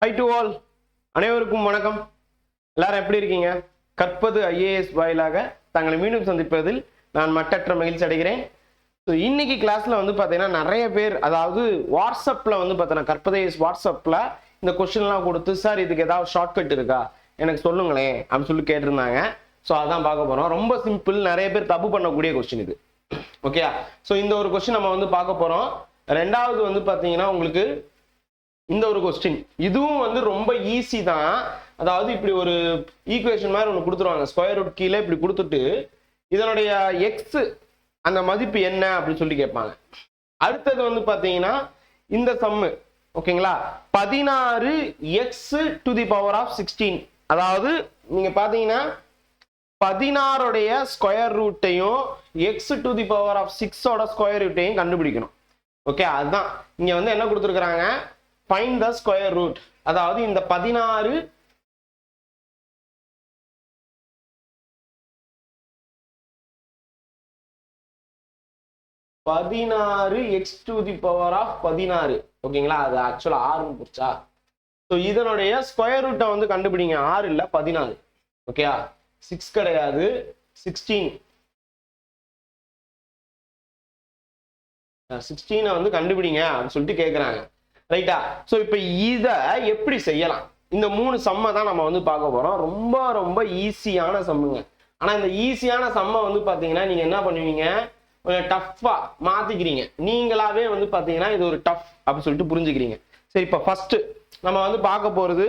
Hi to all. அனைவருக்கும் வணக்கம். எல்லாரும் எப்படி இருக்கீங்க? கற்பது IAS வாயிலாக தங்களை மீண்டும் சந்திப்பதில் நான் மட்டற்ற மகிழ்ச்சி அடைகிறேன். ஸோ இன்னைக்கு கிளாஸ்ல வந்து பார்த்தீங்கன்னா நிறைய பேர், அதாவது வாட்ஸ்அப்ல வந்து பார்த்தீங்கன்னா கற்பதைஸ் வாட்ஸ்அப்ல இந்த கொஸ்டின்லாம் கொடுத்து, சார் இதுக்கு ஏதாவது ஷார்ட்கட் இருக்கா எனக்கு சொல்லுங்களேன் அப்படின்னு சொல்லி கேட்டிருந்தாங்க. ஸோ அதான் பார்க்க போறோம். ரொம்ப சிம்பிள், நிறைய பேர் தப்பு பண்ணக்கூடிய கொஸ்டின் இது. ஓகேயா? ஸோ இந்த ஒரு கொஸ்டின் நம்ம வந்து பார்க்க போறோம். ரெண்டாவது வந்து பார்த்தீங்கன்னா உங்களுக்கு இந்த ஒரு கொஸ்டின், இதுவும் வந்து ரொம்ப ஈஸி தான். அதாவது இப்படி ஒரு ஈக்குவேஷன் மாதிரி ஒன்று கொடுத்துருவாங்க, ஸ்கொயர் ரூட் கீழே இப்படி கொடுத்துட்டு இதனுடைய எக்ஸ் அந்த மதிப்பு என்ன அப்படின்னு சொல்லி கேட்பாங்க. அடுத்தது வந்து பார்த்தீங்கன்னா இந்த சம்மு, ஓகேங்களா, 16x⁴16. அதாவது நீங்க பார்த்தீங்கன்னா 16 ஸ்கொயர் ரூட்டையும் x⁴6 ஸ்கொயர் ரூட்டையும் கண்டுபிடிக்கணும். ஓகே, அதுதான் இங்க வந்து என்ன கொடுத்துருக்காங்க, find the square root. அதாவது இந்த 16 x⁴16, ஓகேங்களா, அது ஆக்சுவலா 6 புரிச்சா. ஸோ இதனுடைய ஸ்கொயர் ரூட்டை வந்து கண்டுபிடிங்க. 6 இல்ல 14, ஓகேயா, 6 கிடையாது, 16 வந்து கண்டுபிடிங்க அப்படின்னு சொல்லிட்டு கேட்குறாங்க. ரைட்டா? ஸோ இப்போ இதை எப்படி செய்யலாம், இந்த 3 சம்மை தான் நம்ம வந்து பார்க்க போறோம். ரொம்ப ரொம்ப ஈஸியான சம்முங்க. ஆனா இந்த ஈஸியான சம்மை வந்து பாத்தீங்கன்னா நீங்க என்ன பண்ணுவீங்க, கொஞ்சம் டஃப்பா மாத்திக்கிறீங்க. நீங்களாவே வந்து பாத்தீங்கன்னா இது ஒரு டஃப் அப்படின்னு சொல்லிட்டு புரிஞ்சுக்கிறீங்க. சரி, இப்போ ஃபர்ஸ்ட் நம்ம வந்து பார்க்க போறது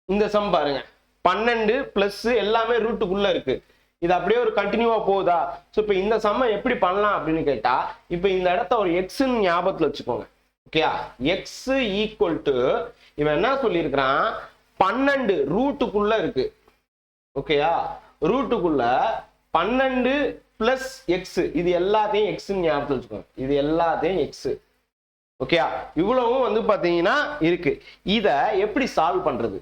இந்த சம் பாருங்க. 12 பிளஸ் எல்லாமே ரூட்டுக்குள்ள இருக்கு. இது அப்படியே ஒரு கண்டினியூவா போகுதா? ஸோ இப்போ இந்த சம்மை எப்படி பண்ணலாம் அப்படின்னு கேட்டா, இப்போ இந்த இடத்த ஒரு எக்ஸ்ன்னு ஞாபகத்துல வச்சுக்கோங்க. ஓகேயா, எக்ஸ் ஈக்குவல் டு, இவன் என்ன சொல்லியிருக்கிறான், 12 ரூட்டுக்குள்ள இருக்கு. ஓகேயா, ரூட்டுக்குள்ள 12 பிளஸ் எக்ஸ், இது எல்லாத்தையும் எக்ஸ் ஞாபகத்தில் வச்சுக்கோங்க. இது எல்லாத்தையும் எக்ஸ். ஓகேயா, இவ்வளவும் வந்து பாத்தீங்கன்னா இருக்கு. இத எப்படி சால்வ் பண்றது?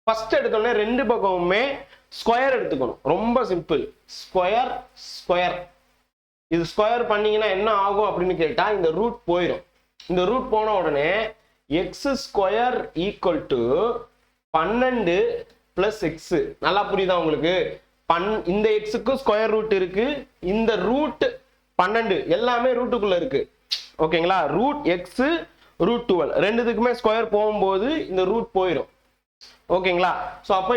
ஃபர்ஸ்ட் எடுத்தோடனே ரெண்டு பக்கமுமே ஸ்கொயர் எடுத்துக்கணும். ரொம்ப சிம்பிள், ஸ்கொயர் ஸ்கொயர். இது ஸ்கொயர் பண்ணீங்கன்னா என்ன ஆகும் அப்படின்னு கேட்டா, இந்த ரூட் போயிடும். இந்த ரூட் போன உடனே X square equal to 12 plus X. நல்லா புரியுதா உங்களுக்கு? இந்த எக்ஸுக்கு ஸ்கொயர் ரூட் இருக்கு, இந்த ரூட் 12 எல்லாமே ரூட்டுக்குள்ள இருக்கு. ஓகேங்களா, ரூட் எக்ஸ் ரூட் 12 ரெண்டுத்துக்குமே ஸ்கொயர் போகும்போது இந்த ரூட் போயிடும். ஓகேங்களா, ஸோ அப்போ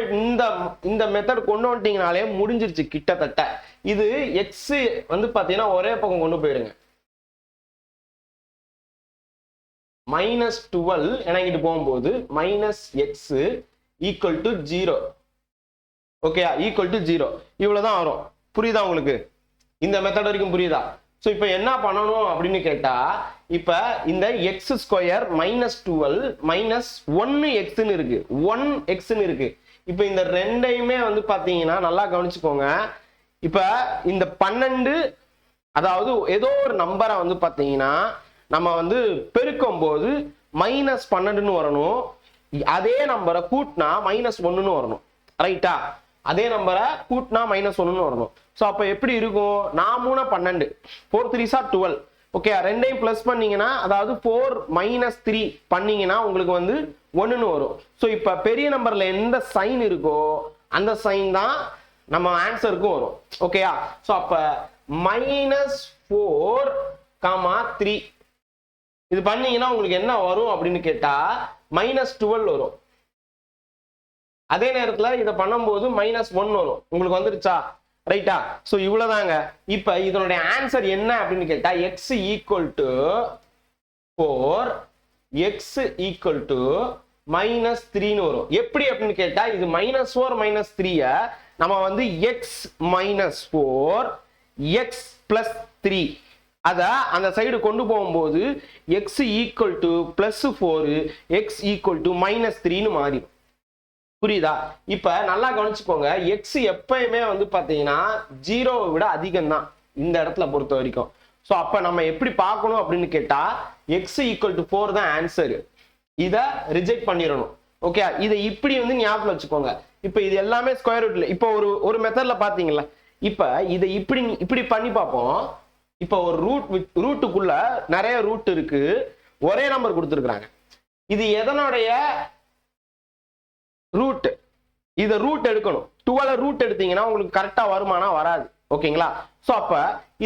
இந்த மெத்தட் கொண்டு வந்துட்டீங்கனாலே முடிஞ்சிருச்சு கிட்டத்தட்ட. இது எக்ஸ் வந்து பார்த்தீங்கன்னா ஒரே பக்கம் கொண்டு போயிடுங்க. -12 இணைக்கிட்டு போகும்போது மைனஸ் எக்ஸ் ஈக்குவல் டு 0. ஓகேயா, ஈக்குவல் டு 0. இவ்வளவுதான் வரும். புரியுதா உங்களுக்கு? இந்த மெத்தட் வரைக்கும் புரியுதா? ஸோ இப்போ என்ன பண்ணணும் அப்படின்னு கேட்டா, இப்ப இந்த எக்ஸ் ஸ்கொயர் -12 மைனஸ் 1x இருக்கு, 1x இருக்கு. இப்ப இந்த ரெண்டையுமே வந்து பாத்தீங்கன்னா நல்லா கவனிச்சுக்கோங்க. இப்ப இந்த 12, அதாவது ஏதோ ஒரு நம்பரை வந்து பாத்தீங்கன்னா நம்ம வந்து பெருக்கும் போது -12 வரணும். அதே நம்பரை கூட்டினா -1 வரணும். ரைட்டா? அதே நம்பரை கூட்டினா -1 வரணும். ஸோ அப்போ எப்படி இருக்கும், 4 12, 4 3s 12. ஓகே, ரெண்டையும் பிளஸ் பண்ணீங்கன்னா, அதாவது 4 - 3 பண்ணீங்கன்னா உங்களுக்கு வந்து 1 வரும். ஸோ இப்போ பெரிய நம்பர்ல எந்த சைன் இருக்கோ அந்த சைன் தான் நம்ம ஆன்சருக்கும் வரும். ஓகேயா? ஸோ அப்போ -4, 3 இது பண்ணீங்கன்னா உங்களுக்கு என்ன வரும் அப்படின்னு கேட்டா, -12 வரும். அதே நேரத்துல இதை பண்ணும்போது -1 வரும். உங்களுக்கு வந்துருச்சா? ரைட்டா? சோ இவ்வளவுதாங்க. இப்ப இதனுடைய ஆன்சர் என்ன அப்படின்னு கேட்டா, X equal to 4, X equal to -3 வரும். எப்படி அப்படின்னு கேட்டா, இது -4 -3 நம்ம வந்து எக்ஸ் -4 எக்ஸ் பிளஸ் 3 அத அந்த சைடு கொண்டு போகும்போது X equal to +4 X equal to -3 மாறிடும். புரியுதா? இப்ப நல்லா கவனிச்சுக்கோங்க, எக்ஸ் எப்பயுமே வந்து பாத்தீங்கன்னா 0வை விட அதிகம் தான் இந்த இடத்துல பொறுத்த வரைக்கும். சோ அப்ப நம்ம எப்படி பார்க்கணும் அப்படின்னு கேட்டா, எக்ஸ் ஈக்குவல் டு 4 தான் ஆன்சர். இத ரிஜெக்ட் பண்ணிடணும். ஓகே, இதை இப்படி வந்து ஞாபகம் வச்சுக்கோங்க. இப்ப இது எல்லாமே ஸ்கொயர் ரூட்ல. இப்போ ஒரு மெத்தட்ல பாத்தீங்களா, இப்ப இதை இப்படி பண்ணி பார்ப்போம். இப்ப ஒரு ரூட்டுக்குள்ள நிறைய ரூட் இருக்கு, ஒரே நம்பர் கொடுத்துருக்காங்க. இது எதனுடைய ரூட். இதை ரூட் எடுக்கணும். 12 ரூட் எடுத்தீங்கன்னா உங்களுக்கு கரெக்டா வருமானா வராது. ஓகேங்களா? சோ அப்ப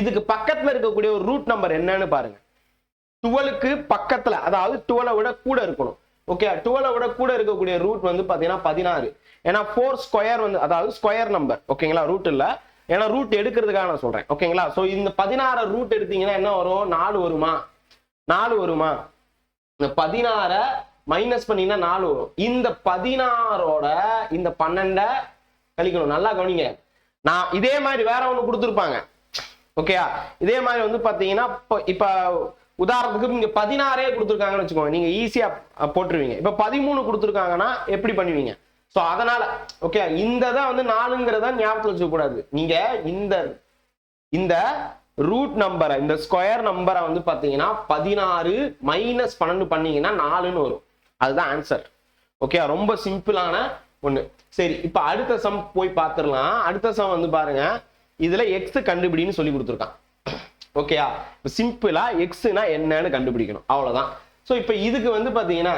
இதுக்கு பக்கத்துல இருக்கக்கூடிய ஒரு ரூட் நம்பர் என்னன்னு பாருங்க. 12க்கு பக்கத்துல, அதாவது 12 விட கூட இருக்கணும். ஓகே, 12 விட கூட இருக்கக்கூடிய ரூட் வந்து பாத்தீங்கன்னா 16. ஏன்னா 4 ஸ்கொயர் வந்து, அதாவது ஸ்கொயர் நம்பர். ஓகேங்களா? ரூட் இல்ல, ஏன்னா ரூட் எடுக்கிறதுக்காக நான் சொல்றேன். ஓகேங்களா? சோ இந்த 16 ரூட் எடுத்தீங்கன்னா என்ன வரும்? 4 வருமா? 4 வருமா? இந்த 16 மைனஸ் பண்ணீங்கன்னா 4 வரும். இந்த 16ஓட இந்த 12 கழிக்கணும். நல்லா கவனிங்க. நான் இதே மாதிரி வேற ஒண்ணு கொடுத்துருப்பாங்க. ஓகேயா? இதே மாதிரி வந்து பாத்தீங்கன்னா இப்ப உதாரணத்துக்கு இங்க 16 கொடுத்துருக்காங்கன்னு வச்சுக்கோங்க, நீங்க ஈஸியா போட்டுருவீங்க. இப்ப 13 கொடுத்துருக்காங்கன்னா எப்படி பண்ணுவீங்க? சோ அதனால ஓகே, இந்த தான் வந்து 4ங்கிறத ஞாபகத்துல வச்சுக்க கூடாது. நீங்க இந்த ரூட் நம்பரை, இந்த ஸ்கொயர் நம்பரை வந்து பாத்தீங்கன்னா 16 மைனஸ் 12 பண்ணீங்கன்னா 4ன்னு வரும். அதுதான் ஆன்சர். ஓகே, ரொம்ப சிம்பிளான ஒண்ணு. சரி, இப்ப அடுத்த சம் போய் பார்த்துடலாம். அடுத்த சம் வந்து பாருங்க, இதுல எக்ஸ் கண்டுபிடின்னு சொல்லி கொடுத்துருக்கான். ஓகேயா? சிம்பிளா எக்ஸ்னா என்னன்னு கண்டுபிடிக்கணும், அவ்வளவுதான். சோ இப்ப இதுக்கு வந்து பாத்தீங்கன்னா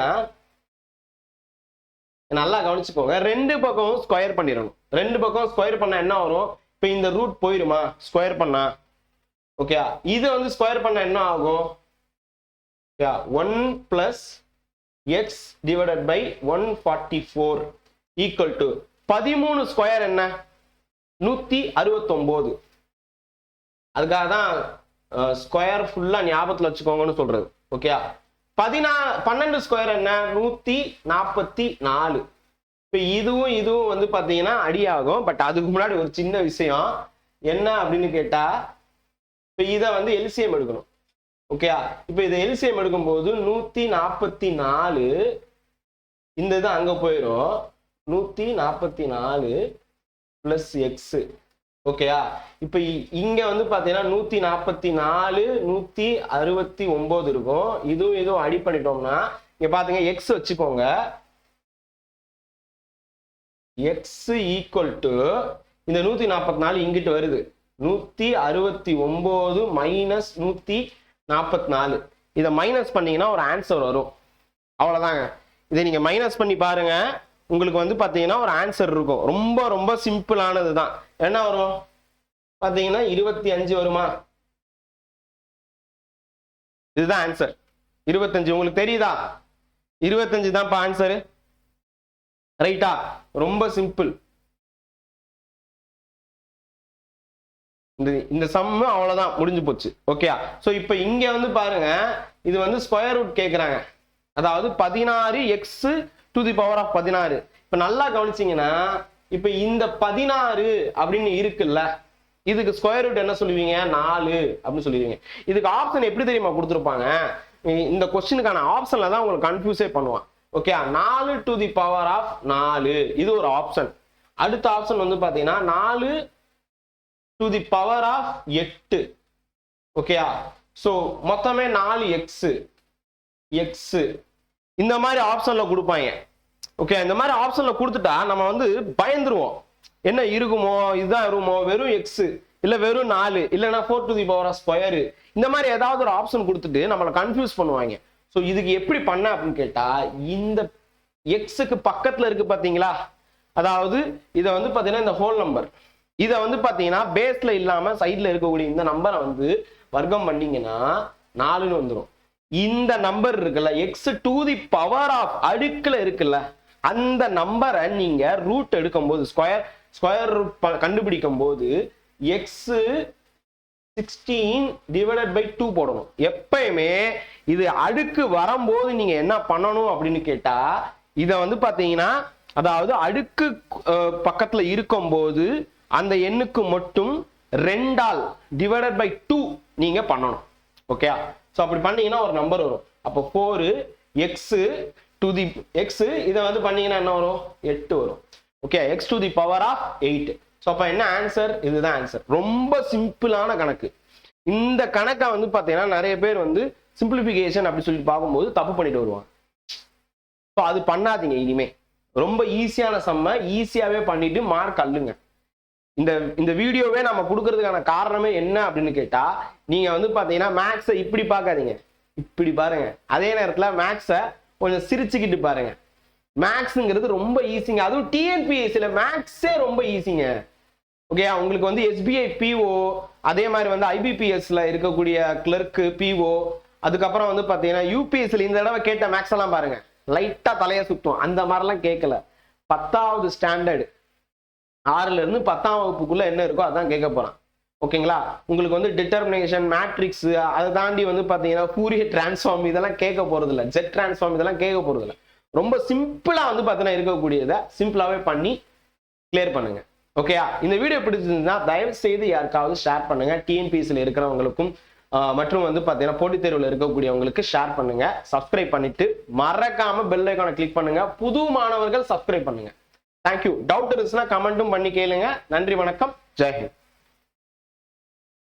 நல்லா கவனிச்சுக்கோங்க, ரெண்டு பக்கம் ஸ்கொயர் பண்ணிடணும். ரெண்டு பக்கம் ஸ்கொயர் பண்ணா என்ன வரும்? இப்ப இந்த ரூட் போயிருமா ஸ்கொயர் பண்ணா? ஓகே, இது வந்து ஸ்கொயர் பண்ணா என்ன ஆகும்? 1 plus x divided by 144 equal to 13 square என்ன? 169. அதுக்காக தான் ஸ்கொயர் ஃபுல்லா ஞாபகத்துல வச்சுக்கோங்கன்னு சொல்றது. ஓகே, 12 ஸ்கொயர் என்ன? 144. இப்ப இதுவும் வந்து பாத்தீங்கன்னா அடியாகும். பட் அதுக்கு முன்னாடி ஒரு சின்ன விஷயம் என்ன அப்படின்னு கேட்டா, இப்ப இதை வந்து எல்சிஎம் எடுக்கணும். ஓகே, இப்ப இதை எல்சிஎம் எடுக்கும் போது 144 இந்த இது அங்க போயிடும். 144 பிளஸ் எக்ஸ். ஓகேயா? இப்ப இங்க வந்து பாத்தீங்கன்னா 144 169 இருக்கும். இதுவும் அடி பண்ணிட்டோம்னா இங்க பாத்தீங்க எக்ஸ் வச்சுக்கோங்க. எக்ஸ் ஈக்குவல் டு இந்த 144 இங்கிட்டு வருது, 169 மைனஸ் 144. இதை மைனஸ் பண்ணீங்கன்னா ஒரு ஆன்சர் வரும். அவ்வளவுதாங்க. இதை நீங்க மைனஸ் பண்ணி பாருங்க, உங்களுக்கு வந்து பாத்தீங்கன்னா ஒரு ஆன்சர் இருக்கும். ரொம்ப ரொம்ப சிம்பிளானது தான். என்ன வரும் பாத்தீங்கன்னா 25 வருமா? இதுதான் ஆன்சர். 25 உங்களுக்கு தெரியுதா? 25 தான் ஆன்சர். ரைட்டா? ரொம்ப சிம்பிள். இந்த சம் அவ்வளவுதான், முடிஞ்சு போச்சு. ஓகேயா? சோ இப்ப இங்க வந்து பாருங்க, இது வந்து ஸ்கொயர் ரூட் கேக்குறாங்க. அதாவது 16x to the power of 16. இப்ப நல்லா கவனிச்சீங்கன்னா, இப்ப இந்த 16 அப்படின்னு இருக்குல்ல, இதுக்கு ஸ்கொயர் ரூட் என்ன சொல்லுவீங்க? 4 அப்படின்னு சொல்லுவீங்க. இதுக்கு ஆப்ஷன் எப்படி தெரியுமா கொடுத்துருப்பாங்க? இந்த கொஸ்டினுக்கான ஆப்ஷன்ல தான் உங்களுக்கு கன்ஃபியூஸே பண்ணுவான். Okay, 4 to the power of 4 இது ஒரு ஆப்ஷன். அடுத்த ஆப்ஷன் வந்து பாத்தீங்கன்னா 4 to the power of 8. ஓகேயா? சோ மொத்தமே 4x எக்ஸ் இந்த மாதிரி ஆப்ஷன்ல கொடுப்பாங்க. ஓகே, இந்த மாதிரி ஆப்ஷன்ல கொடுத்துட்டா நம்ம வந்து பயந்துருவோம். என்ன இருக்குமோ, இதுதான் இருக்குமோ, வெறும் எக்ஸ் இல்ல வெறும் 4 இல்லைன்னா 4 to the power of square, இந்த மாதிரி ஏதாவது ஒரு ஆப்ஷன் கொடுத்துட்டு நம்மளை கன்ஃபியூஸ் பண்ணுவாங்க. ஸோ இதுக்கு எப்படி பண்ண அப்படின்னு கேட்டா, இந்த எக்ஸுக்கு பக்கத்துல இருக்கு பாத்தீங்களா, அதாவது இதை வந்து பாத்தீங்கன்னா இந்த ஹோல் நம்பர், இதை வந்து பாத்தீங்கன்னா பேஸ்ல இல்லாம சைட்ல இருக்கக்கூடிய இந்த நம்பரை வந்து வர்க்கம் பண்ணீங்கன்னா 4ன்னு வந்துடும். இந்த நம்பர் இருக்குல்ல, x to the power of அடுக்குல இருக்குல்ல, அந்த நம்பரை நீங்க ரூட் எடுக்கும் போது, ஸ்கொயர் ரூட் கண்டுபிடிக்கும் போது எக்ஸ் 16 divided by 2 போடணும். எப்பயுமே இது அடுக்கு வரும்போது நீங்க என்ன பண்ணணும் அப்படின்னு கேட்டா, இதை வந்து பாத்தீங்கன்னா அதாவது அடுக்கு பக்கத்துல இருக்கும் போது அந்த எண்ணுக்கு மட்டும் 2ஆல் divided by 2 நீங்க பண்ணணும். ஓகே, சோ அப்படி பண்ணீங்கன்னா ஒரு நம்பர் வரும். அப்போ 4x to the x, இதை வந்து பண்ணீங்கன்னா என்ன வரும்? 8 வரும். Okay, x to the power of 8. So அப்ப என்ன ஆன்சர்? இதுதான் ஆன்சர். ரொம்ப சிம்பிளான கணக்கு. இந்த கணக்கை வந்து பாத்தீங்கன்னா நிறைய பேர் வந்து சிம்பிளிபிகேஷன் அப்படி சொல்லி பார்க்கும்போது தப்பு பண்ணிட்டு வருவாங்க. ஸோ அது பண்ணாதீங்க இனிமே. ரொம்ப ஈஸியான சம்ம ஈஸியாவே பண்ணிட்டு மார்க் அள்ளுங்க. இந்த வீடியோவே நம்ம கொடுக்கறதுக்கான காரணமே என்ன அப்படின்னு கேட்டா, நீங்க வந்து பாத்தீங்கன்னா மேக்ஸை இப்படி பார்க்காதீங்க, இப்படி பாருங்க. அதே நேரத்துல மேக்ஸை கொஞ்சம் சிரிச்சுக்கிட்டு பாருங்க. மேக்ஸ்ங்கிறது ரொம்ப ஈஸிங்க. அதுவும் டிஎன்பிஎஸ்சில மேக்ஸே ரொம்ப ஈஸிங்க. ஓகே, உங்களுக்கு வந்து எஸ்பிஐ பிஓ, அதே மாதிரி வந்து ஐபிபிஎஸ்ல இருக்கக்கூடிய கிளர்க்கு பிஓ, அதுக்கப்புறம் வந்து பாத்தீங்கன்னா யூபிஎஸ்சில இந்த தடவை கேட்ட மேக்ஸ் எல்லாம் பாருங்க லைட்டா தலைய சுத்தும். அந்த மாதிரிலாம் கேட்கல. 10வது ஸ்டாண்டர்டு 6ல இருந்து 10ஆம் வகுப்புக்குள்ள என்ன இருக்கோ அதான் கேட்க போறான். ஓகேங்களா, உங்களுக்கு வந்து டிட்டர்மினேஷன், மேட்ரிக்ஸ், அதை தாண்டி வந்து பாத்தீங்கன்னா ஃபூரியர் டிரான்ஸ்ஃபார்ம் இதெல்லாம் கேட்க போறது இல்லை. ஜெட் டிரான்ஸ்ஃபார்ம் இதெல்லாம் கேட்க போறது இல்லை. ரொம்ப சிம்பிளா வந்து பாத்தீங்கன்னா இருக்கக்கூடியதை சிம்பிளாவே பண்ணி கிளியர் பண்ணுங்க. ஓகேயா, இந்த வீடியோ பிடிச்சிருந்தா தயவு செய்து யாருக்காவது ஷேர் பண்ணுங்க. டிஎன்பிஎஸ்சில இருக்கிறவங்களுக்கும் மற்றும் வந்து பாத்தீங்கன்னா போட்டித் தேர்வுல இருக்கக்கூடியவங்களுக்கு ஷேர் பண்ணுங்க. சப்ஸ்கிரைப் பண்ணிட்டு மறக்காம பெல் ஐகானை கிளிக் பண்ணுங்க. புது மாணவர்கள் சப்ஸ்கிரைப் பண்ணுங்க. தேங்க்யூ. டவுட் இருந்துச்சுன்னா கமெண்ட்டும் பண்ணி கேளுங்க. நன்றி, வணக்கம், ஜெய் ஹிந்த்.